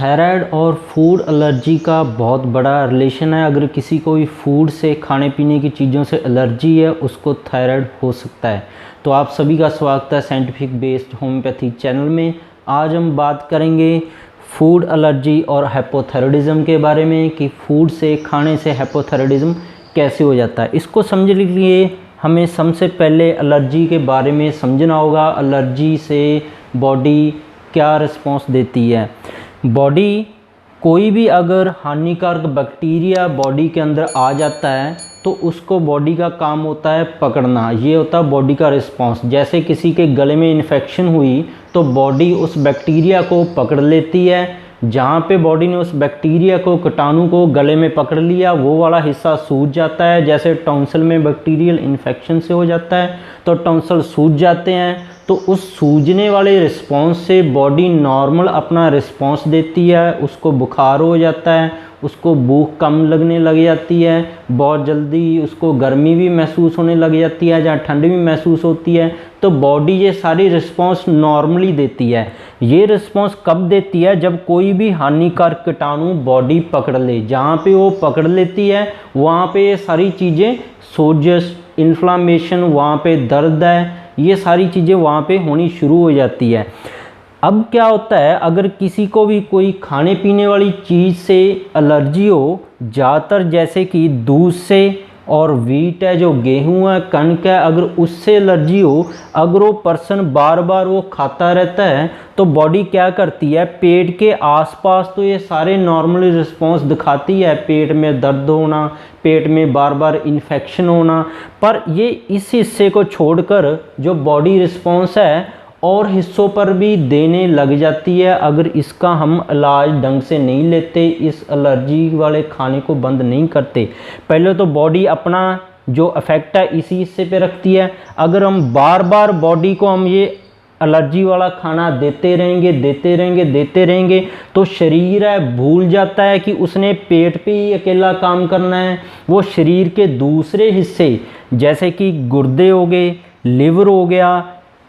Thyroid और food allergy का बहुत बड़ा रिलेशन है। अगर किसी को भी फूड से, खाने पीने की चीज़ों से एलर्जी है, उसको थायराइड हो सकता है। तो आप सभी का स्वागत है साइंटिफिक बेस्ड होम्योपैथी चैनल में। आज हम बात करेंगे फूड एलर्जी और हाइपोथायराइडिज्म के बारे में कि फूड से, खाने से हाइपोथायराइडिज्म कैसे हो जाता है। इसको समझने के लिए हमें सबसे पहले एलर्जी के बारे में समझना होगा। एलर्जी से बॉडी क्या रिस्पॉन्स देती है। बॉडी कोई भी अगर हानिकारक बैक्टीरिया बॉडी के अंदर आ जाता है तो उसको बॉडी का काम होता है पकड़ना। ये होता है बॉडी का रिस्पॉन्स। जैसे किसी के गले में इन्फेक्शन हुई तो बॉडी उस बैक्टीरिया को पकड़ लेती है। जहाँ पे बॉडी ने उस बैक्टीरिया को, कीटाणु को गले में पकड़ लिया, वो वाला हिस्सा सूज जाता है। जैसे टॉन्सिल में बैक्टीरियल इन्फेक्शन से हो जाता है तो टॉन्सिल सूज जाते हैं। तो उस सूजने वाले रिस्पॉन्स से बॉडी नॉर्मल अपना रिस्पॉन्स देती है। उसको बुखार हो जाता है, उसको भूख कम लगने लग जाती है, बहुत जल्दी उसको गर्मी भी महसूस होने लग जाती है, जहाँ ठंड भी महसूस होती है। तो बॉडी ये सारी रिस्पॉन्स नॉर्मली देती है। ये रिस्पॉन्स कब देती है? जब कोई भी हानिकारक कीटाणु बॉडी पकड़ ले। जहाँ पे वो पकड़ लेती है वहाँ पे ये सारी चीज़ें, सोजस, इन्फ्लामेशन, वहाँ पे दर्द है, ये सारी चीज़ें वहाँ पे होनी शुरू हो जाती है। अब क्या होता है, अगर किसी को भी कोई खाने पीने वाली चीज़ से एलर्जी हो, ज़्यादातर जैसे कि दूध से और व्हीट है, जो गेहूं है, कणक है, अगर उससे एलर्जी हो, अगर वो पर्सन बार बार वो खाता रहता है तो बॉडी क्या करती है, पेट के आसपास तो ये सारे नॉर्मली रिस्पॉन्स दिखाती है। पेट में दर्द होना, पेट में बार बार इन्फेक्शन होना, पर ये इस हिस्से को छोड़कर जो बॉडी रिस्पॉन्स है और हिस्सों पर भी देने लग जाती है। अगर इसका हम इलाज ढंग से नहीं लेते, इस एलर्जी वाले खाने को बंद नहीं करते, पहले तो बॉडी अपना जो इफेक्ट है इसी हिस्से पे रखती है। अगर हम बार बार बॉडी को हम ये एलर्जी वाला खाना देते रहेंगे तो शरीर है भूल जाता है कि उसने पेट पे ही अकेला काम करना है। वो शरीर के दूसरे हिस्से जैसे कि गुर्दे हो गए, लिवर हो गया,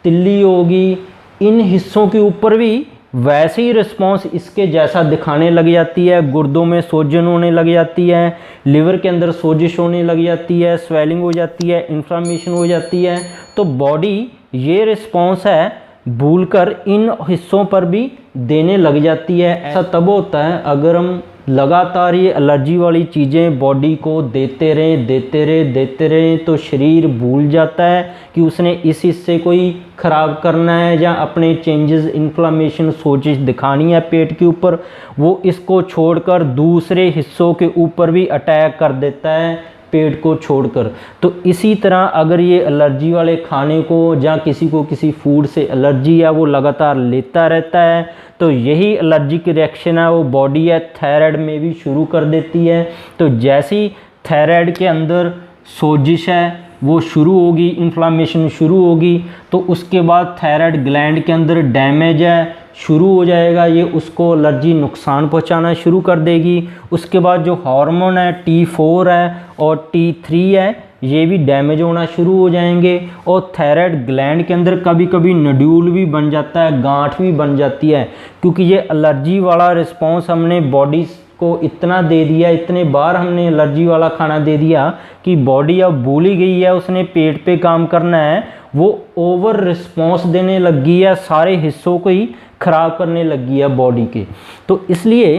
तिल्ली होगी, इन हिस्सों के ऊपर भी वैसे ही रिस्पॉन्स इसके जैसा दिखाने लग जाती है। गुर्दों में सोजन होने लग जाती है, लिवर के अंदर सोजिश होने लग जाती है, स्वेलिंग हो जाती है, इन्फ्लामेशन हो जाती है। तो बॉडी ये रिस्पॉन्स है भूलकर इन हिस्सों पर भी देने लग जाती है। ऐसा तब होता है अगर हम लगातार ये एलर्जी वाली चीज़ें बॉडी को देते रहें तो शरीर भूल जाता है कि उसने इस हिस्से को ही ख़राब करना है या अपने चेंजेस, इन्फ्लामेशन, सोजिश दिखानी है पेट के ऊपर। वो इसको छोड़कर दूसरे हिस्सों के ऊपर भी अटैक कर देता है पेट को छोड़कर। तो इसी तरह अगर ये एलर्जी वाले खाने को या किसी को किसी फूड से एलर्जी है, वो लगातार लेता रहता है, तो यही एलर्जिक रिएक्शन है वो बॉडी है थायराइड में भी शुरू कर देती है। तो जैसी थायराइड के अंदर सोजिश है वो शुरू होगी, इन्फ्लामेशन शुरू होगी, तो उसके बाद थायराइड ग्लैंड के अंदर डैमेज है शुरू हो जाएगा। ये उसको एलर्जी नुकसान पहुंचाना शुरू कर देगी। उसके बाद जो हार्मोन है T4 है और T3 है, ये भी डैमेज होना शुरू हो जाएंगे। और थायराइड ग्लैंड के अंदर कभी कभी नड्यूल भी बन जाता है, गांठ भी बन जाती है, क्योंकि ये एलर्जी वाला रिस्पॉन्स हमने बॉडी को इतना दे दिया, इतने बार हमने एलर्जी वाला खाना दे दिया कि बॉडी अब भूल ही गई है उसने पेट पे काम करना है। वो ओवर रिस्पॉन्स देने लग गई है, सारे हिस्सों को ही खराब करने लगी है बॉडी के। तो इसलिए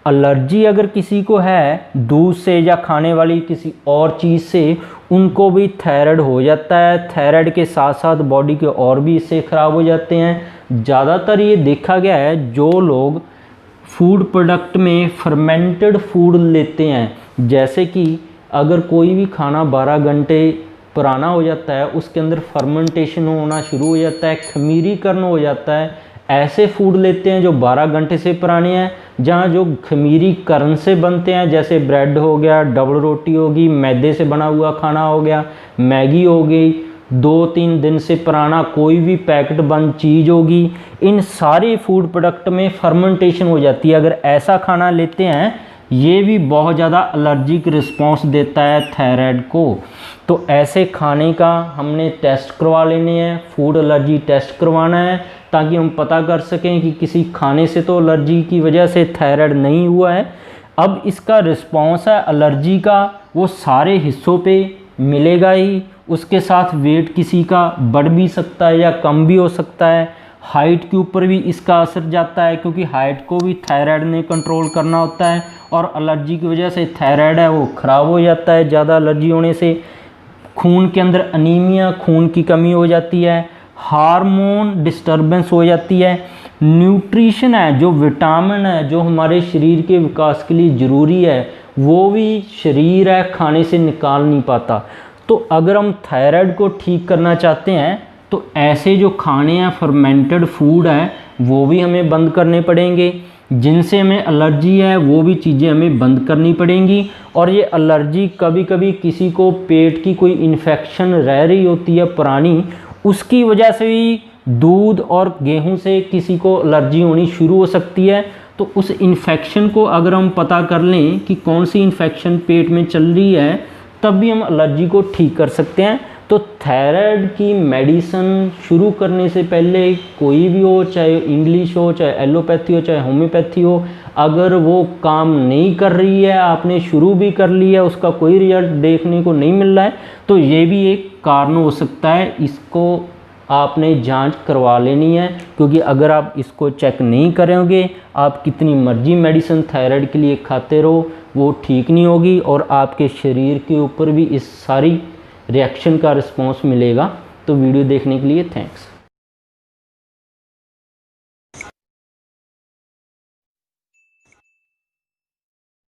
एलर्जी अगर किसी को है दूध से या खाने वाली किसी और चीज़ से, उनको भी थायराइड हो जाता है। थायराइड के साथ साथ बॉडी के और भी हिस्से खराब हो जाते हैं। ज़्यादातर ये देखा गया है जो लोग फूड प्रोडक्ट में फर्मेंटेड फूड लेते हैं, जैसे कि अगर कोई भी खाना 12 घंटे पुराना हो जाता है, उसके अंदर फर्मेंटेशन होना शुरू हो जाता है, खमीरीकरण हो जाता है, ऐसे फूड लेते हैं जो 12 घंटे से पुराने हैं, जहाँ जो खमीरीकरण से बनते हैं, जैसे ब्रेड हो गया, डबल रोटी होगी, मैदे से बना हुआ खाना हो गया, मैगी हो गई, 2-3 दिन से पुराना कोई भी पैकेट बंद चीज़ होगी, इन सारे फूड प्रोडक्ट में फर्मेंटेशन हो जाती है। अगर ऐसा खाना लेते हैं, ये भी बहुत ज़्यादा एलर्जिक रिस्पॉन्स देता है थायराइड को। तो ऐसे खाने का हमने टेस्ट करवा लेने हैं, फूड एलर्जी टेस्ट करवाना है। ताकि हम पता कर सकें कि किसी खाने से तो एलर्जी की वजह से थायराइड नहीं हुआ है। अब इसका रिस्पॉन्स है एलर्जी का वो सारे हिस्सों पे मिलेगा ही, उसके साथ वेट किसी का बढ़ भी सकता है या कम भी हो सकता है। हाइट के ऊपर भी इसका असर जाता है, क्योंकि हाइट को भी थायराइड ने कंट्रोल करना होता है, और एलर्जी की वजह से थायराइड है वो ख़राब हो जाता है। ज़्यादा एलर्जी होने से खून के अंदर अनीमिया, खून की कमी हो जाती है, हार्मोन डिस्टर्बेंस हो जाती है, न्यूट्रिशन है जो विटामिन है जो हमारे शरीर के विकास के लिए ज़रूरी है वो भी शरीर है खाने से निकाल नहीं पाता। तो अगर हम थायराइड को ठीक करना चाहते हैं तो ऐसे जो खाने हैं, फर्मेंटेड फूड है, वो भी हमें बंद करने पड़ेंगे। जिनसे हमें एलर्जी है वो भी चीज़ें हमें बंद करनी पड़ेंगी। और ये एलर्जी कभी कभी किसी को पेट की कोई इन्फेक्शन रह रही होती है पुरानी, उसकी वजह से भी दूध और गेहूं से किसी को एलर्जी होनी शुरू हो सकती है। तो उस इन्फेक्शन को अगर हम पता कर लें कि कौन सी इन्फेक्शन पेट में चल रही है, तब भी हम एलर्जी को ठीक कर सकते हैं। तो थायराइड की मेडिसिन शुरू करने से पहले कोई भी हो, चाहे इंग्लिश हो, चाहे एलोपैथी हो, चाहे होम्योपैथी हो, अगर वो काम नहीं कर रही है, आपने शुरू भी कर लिया, उसका कोई रिजल्ट देखने को नहीं मिल रहा है, तो ये भी एक कारण हो सकता है। इसको आपने जांच करवा लेनी है, क्योंकि अगर आप इसको चेक नहीं करोगे, आप कितनी मर्जी मेडिसिन थायराइड के लिए खाते रहो, वो ठीक नहीं होगी और आपके शरीर के ऊपर भी इस सारी रिएक्शन का रिस्पॉन्स मिलेगा। तो वीडियो देखने के लिए थैंक्स।